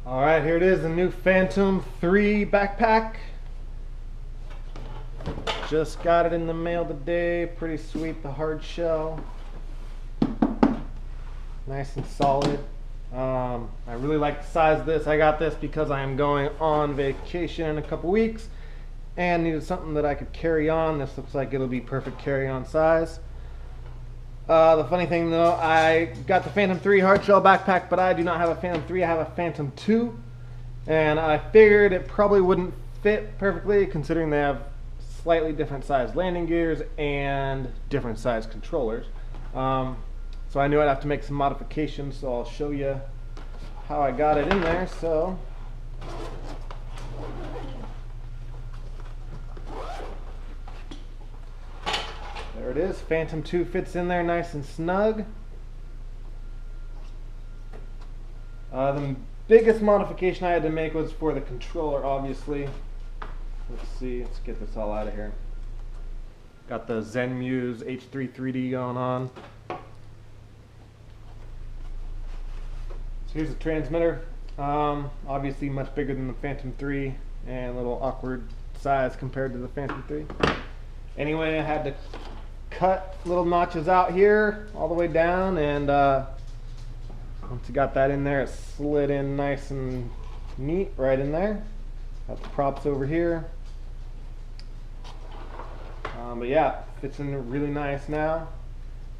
Alright, here it is, the new Phantom 3 backpack. Just got it in the mail today. Pretty sweet, the hard shell. Nice and solid. I really like the size of this. I got this because I am going on vacation in a couple weeks and needed something that I could carry on. This looks like it'll be perfect carry-on size. The funny thing though, I got the Phantom 3 hardshell backpack, but I do not have a Phantom 3, I have a Phantom 2. And I figured it probably wouldn't fit perfectly considering they have slightly different size landing gears and different size controllers. So I knew I'd have to make some modifications, so I'll show you how I got it in there. So there it is. Phantom 2 fits in there nice and snug. The biggest modification I had to make was for the controller, obviously. Let's see, let's get this all out of here. Got the Zenmuse H3 3D going on. So here's the transmitter. Obviously much bigger than the Phantom 3 and a little awkward size compared to the Phantom 3. Anyway, I had to cut little notches out here all the way down, and once you got that in there, it slid in nice and neat right in there. Got the props over here. But yeah, fits in really nice now.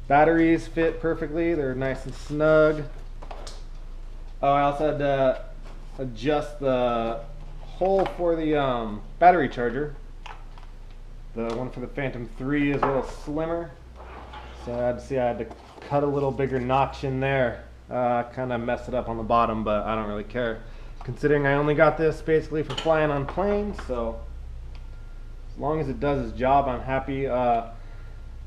Batteries fit perfectly, they're nice and snug. Oh, I also had to adjust the hole for the battery charger. The one for the Phantom 3 is a little slimmer, so I had to cut a little bigger notch in there. Kind of messed it up on the bottom, but I don't really care, considering I only got this basically for flying on planes, so as long as it does its job, I'm happy.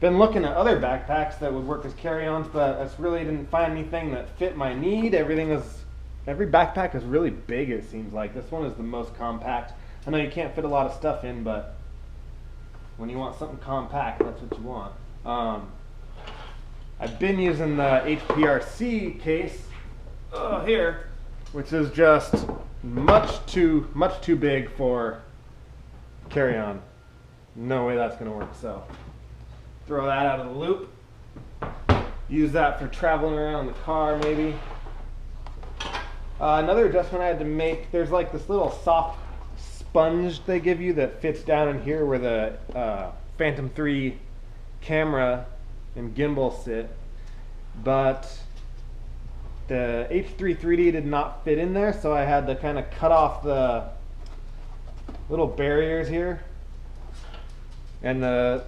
Been looking at other backpacks that would work as carry-ons, but I just really didn't find anything that fit my need. Every backpack is really big, it seems like. This one is the most compact. I know you can't fit a lot of stuff in, but when you want something compact, that's what you want. I've been using the HPRC case here, which is just much too big for carry-on. No way that's going to work. So throw that out of the loop. Use that for traveling around the car, maybe. Another adjustment I had to make, there's like this little soft sponge they give you that fits down in here where the Phantom 3 camera and gimbal sit, but the H3 3D did not fit in there, so I had to kind of cut off the little barriers here, and the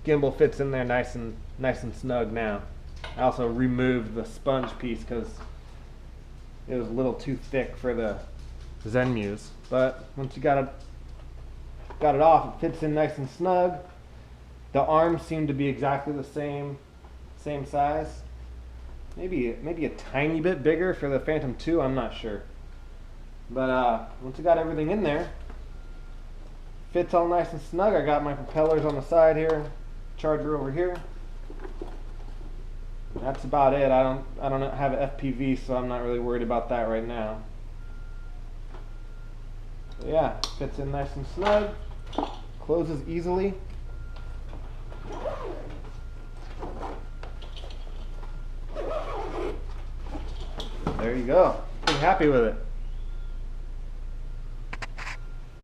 gimbal fits in there nice and snug now. I also removed the sponge piece because it was a little too thick for the Zenmuse, but once you got it off, it fits in nice and snug. The arms seem to be exactly the same size. Maybe a tiny bit bigger for the Phantom 2, I'm not sure. But once I got everything in there, fits all nice and snug. I got my propellers on the side here, charger over here. That's about it. I don't have an FPV, so I'm not really worried about that right now. So yeah, fits in nice and snug, closes easily. There you go. Pretty happy with it.